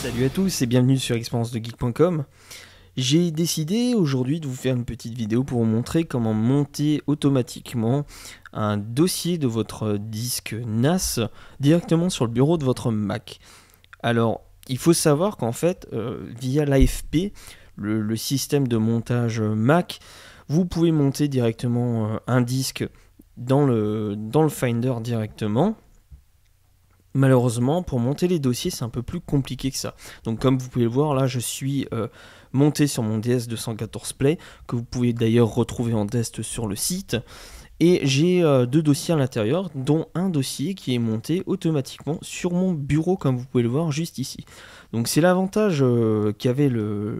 Salut à tous et bienvenue sur expériencedegeek.com. J'ai décidé aujourd'hui de vous faire une petite vidéo pour vous montrer comment monter automatiquement un dossier de votre disque NAS directement sur le bureau de votre Mac. Alors, il faut savoir qu'en fait, via l'AFP, le système de montage Mac, vous pouvez monter directement un disque dans le Finder directement. Malheureusement, pour monter les dossiers, c'est un peu plus compliqué que ça. Donc comme vous pouvez le voir, là je suis monté sur mon DS214 Play, que vous pouvez d'ailleurs retrouver en test sur le site. Et j'ai deux dossiers à l'intérieur, dont un dossier qui est monté automatiquement sur mon bureau, comme vous pouvez le voir juste ici. Donc c'est l'avantage qu'avait le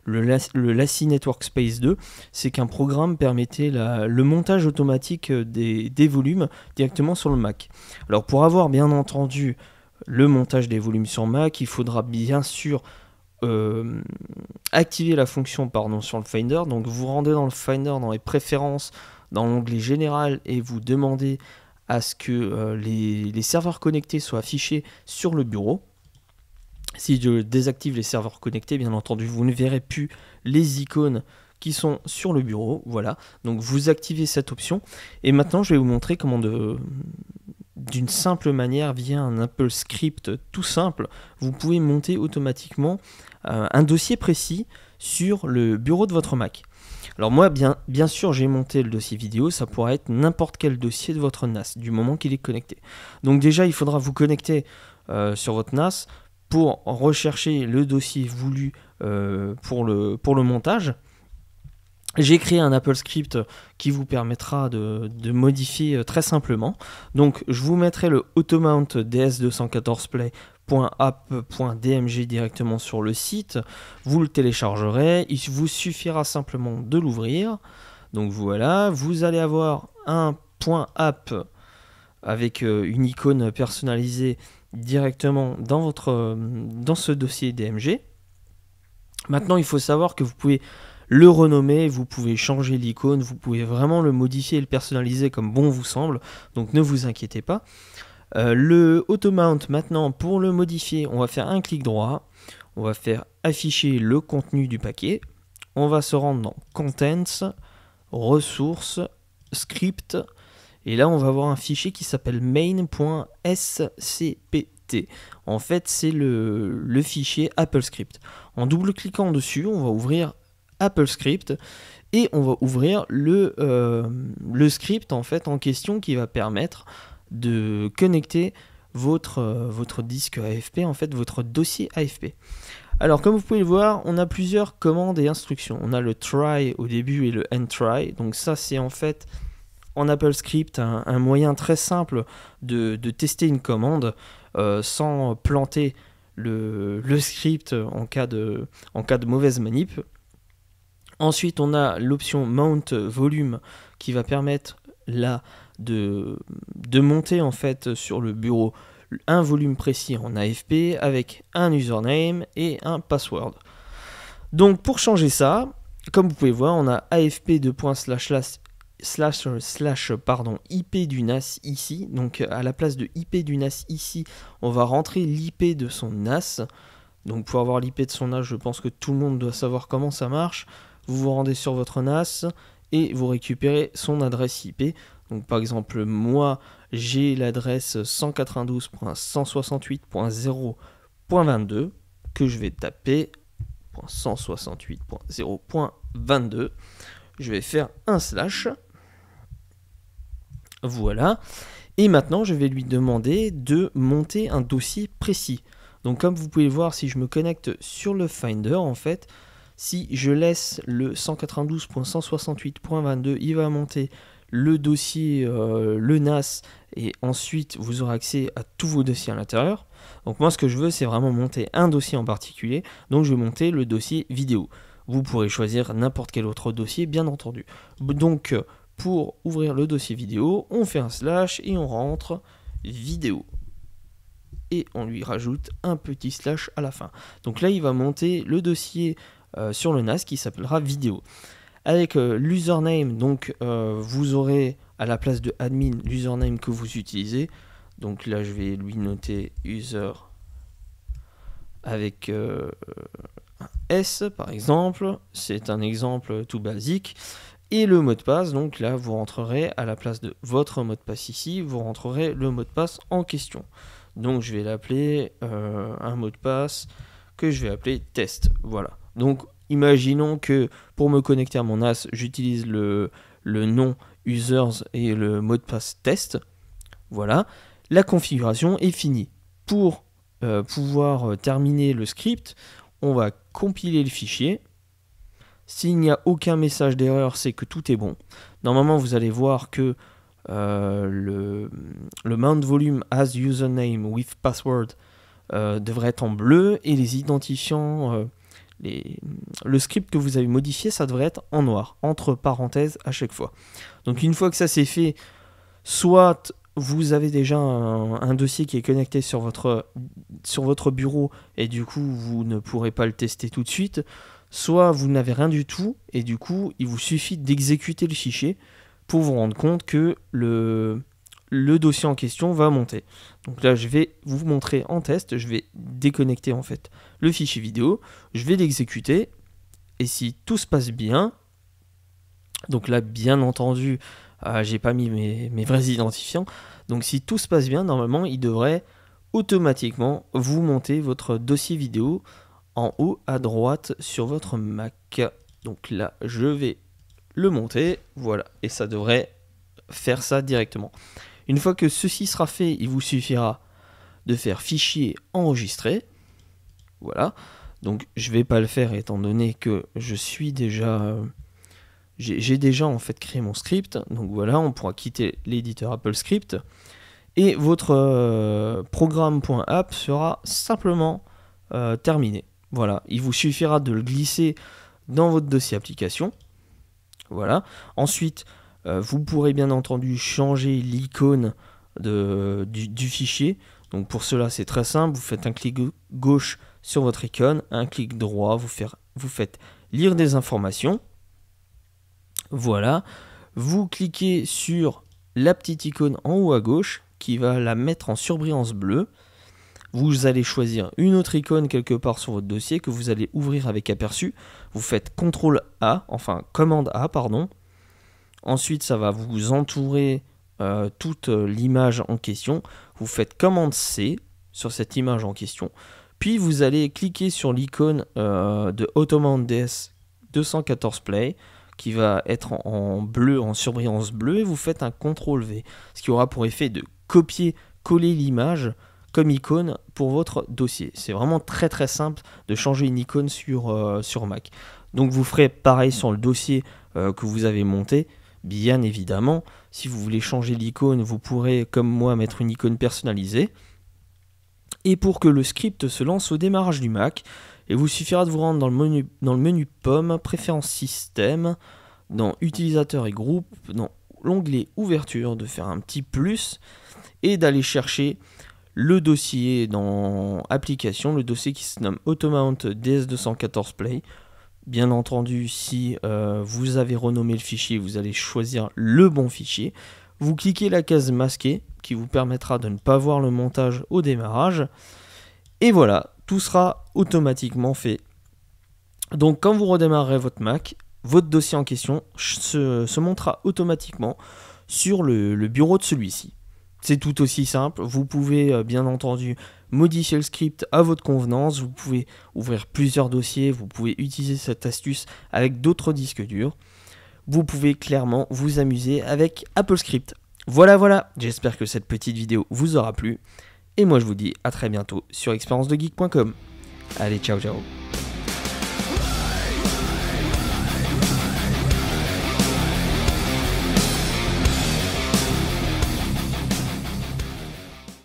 Lassie Network Space 2, c'est qu'un programme permettait le montage automatique des volumes directement sur le Mac. Alors pour avoir bien entendu le montage des volumes sur Mac, il faudra bien sûr activer la fonction sur le Finder. Donc vous rendez dans le Finder, dans les préférences, dans l'onglet général, et vous demandez à ce que les serveurs connectés soient affichés sur le bureau. Si je désactive les serveurs connectés, bien entendu, vous ne verrez plus les icônes qui sont sur le bureau. Voilà, donc vous activez cette option. Et maintenant, je vais vous montrer comment d'une simple manière, via un Apple Script tout simple, vous pouvez monter automatiquement un dossier précis sur le bureau de votre Mac. Alors moi, bien sûr, j'ai monté le dossier vidéo, ça pourrait être n'importe quel dossier de votre NAS, du moment qu'il est connecté. Donc déjà, il faudra vous connecter sur votre NAS pour rechercher le dossier voulu pour le montage. J'ai créé un Apple Script qui vous permettra de modifier très simplement. Donc je vous mettrai le automount ds214play.app.dmg directement sur le site. Vous le téléchargerez, il vous suffira simplement de l'ouvrir. Donc voilà, vous allez avoir un .app avec une icône personnalisée directement dans ce dossier DMG. Maintenant, il faut savoir que vous pouvez le renommer, vous pouvez changer l'icône, vous pouvez vraiment le modifier et le personnaliser comme bon vous semble, donc ne vous inquiétez pas. Le automount, maintenant, pour le modifier, on va faire un clic droit, on va faire afficher le contenu du paquet, on va se rendre dans Contents, Ressources, Script, et là on va avoir un fichier qui s'appelle main.scpt. En fait, c'est le fichier Apple Script. En double-cliquant dessus, on va ouvrir Apple Script et on va ouvrir le script en fait en question qui va permettre de connecter votre disque AFP, en fait votre dossier AFP. Alors comme vous pouvez le voir, on a plusieurs commandes et instructions. On a le try au début et le end try. Donc ça c'est en fait en Apple Script un moyen très simple de tester une commande sans planter le script en cas de mauvaise manip. Ensuite, on a l'option Mount Volume qui va permettre là de monter en fait sur le bureau un volume précis en AFP avec un username et un password. Donc pour changer ça, comme vous pouvez voir, on a AFP IP du NAS ici. Donc à la place de IP du NAS ici, on va rentrer l'IP de son NAS. Donc pour avoir l'IP de son NAS, je pense que tout le monde doit savoir comment ça marche. Vous vous rendez sur votre NAS et vous récupérez son adresse IP. Donc par exemple, moi j'ai l'adresse 192.168.0.22 que je vais taper 168.0.22. Je vais faire un slash. Voilà. Et maintenant, je vais lui demander de monter un dossier précis. Donc comme vous pouvez le voir, si je me connecte sur le Finder, en fait, si je laisse le 192.168.22, il va monter le dossier, le NAS, et ensuite vous aurez accès à tous vos dossiers à l'intérieur. Donc moi ce que je veux, c'est vraiment monter un dossier en particulier, donc je vais monter le dossier vidéo. Vous pourrez choisir n'importe quel autre dossier, bien entendu. Donc pour ouvrir le dossier vidéo, on fait un slash et on rentre vidéo. Et on lui rajoute un petit slash à la fin. Donc là il va monter le dossier sur le NAS qui s'appellera vidéo. Avec l'username, donc vous aurez à la place de admin l'username que vous utilisez. Donc là je vais lui noter user avec un S par exemple, c'est un exemple tout basique. Et le mot de passe, donc là vous rentrerez à la place de votre mot de passe ici, vous rentrerez le mot de passe en question. Donc je vais l'appeler un mot de passe que je vais appeler test. Voilà. Donc imaginons que pour me connecter à mon NAS, j'utilise le nom users et le mot de passe test. Voilà. La configuration est finie. Pour pouvoir terminer le script, on va compiler le fichier. S'il n'y a aucun message d'erreur, c'est que tout est bon. Normalement, vous allez voir que le mount volume as username with password devrait être en bleu et les identifiants, le script que vous avez modifié, ça devrait être en noir, entre parenthèses à chaque fois. Donc une fois que ça c'est fait, soit vous avez déjà un dossier qui est connecté sur votre bureau et du coup vous ne pourrez pas le tester tout de suite, soit vous n'avez rien du tout et du coup il vous suffit d'exécuter le fichier pour vous rendre compte que le dossier en question va monter. Donc là je vais vous montrer en test, je vais déconnecter en fait le fichier vidéo, je vais l'exécuter et si tout se passe bien, donc là bien entendu j'ai pas mis mes vrais identifiants, donc si tout se passe bien, normalement il devrait automatiquement vous monter votre dossier vidéo en haut à droite sur votre Mac. Donc là je vais le monter, voilà, et ça devrait faire ça directement. Une fois que ceci sera fait, il vous suffira de faire fichier enregistré, voilà. Donc je vais pas le faire étant donné que je suis déjà j'ai déjà en fait créé mon script. Donc voilà, on pourra quitter l'éditeur Apple Script et votre programme.app sera simplement terminé. Voilà, il vous suffira de le glisser dans votre dossier application. Voilà. Ensuite, vous pourrez bien entendu changer l'icône du fichier. Donc pour cela, c'est très simple. Vous faites un clic gauche sur votre icône, un clic droit, vous faites lire des informations. Voilà. Vous cliquez sur la petite icône en haut à gauche qui va la mettre en surbrillance bleue. Vous allez choisir une autre icône quelque part sur votre dossier que vous allez ouvrir avec aperçu. Vous faites CTRL A, enfin commande A, pardon. Ensuite, ça va vous entourer toute l'image en question. Vous faites commande C sur cette image en question. Puis vous allez cliquer sur l'icône de Automount DS 214 Play qui va être en bleu, en surbrillance bleue, et vous faites un CTRL V, ce qui aura pour effet de copier-coller l'image comme icône pour votre dossier. C'est vraiment très très simple de changer une icône sur Mac. Donc vous ferez pareil sur le dossier que vous avez monté. Bien évidemment, si vous voulez changer l'icône, vous pourrez, comme moi, mettre une icône personnalisée. Et pour que le script se lance au démarrage du Mac, il vous suffira de vous rendre dans le menu Pomme, Préférences Système, dans Utilisateurs et Groupes, dans l'onglet Ouverture, de faire un petit plus et d'aller chercher le dossier dans Applications, le dossier qui se nomme Automount DS214 Play. Bien entendu, si vous avez renommé le fichier, vous allez choisir le bon fichier. Vous cliquez la case masquée qui vous permettra de ne pas voir le montage au démarrage. Et voilà, tout sera automatiquement fait. Donc quand vous redémarrerez votre Mac, votre dossier en question se montera automatiquement sur le bureau de celui-ci. C'est tout aussi simple, vous pouvez bien entendu modifier le script à votre convenance, vous pouvez ouvrir plusieurs dossiers, vous pouvez utiliser cette astuce avec d'autres disques durs. Vous pouvez clairement vous amuser avec Apple Script. Voilà, j'espère que cette petite vidéo vous aura plu. Et moi je vous dis à très bientôt sur expériencedegeek.com. Allez, ciao.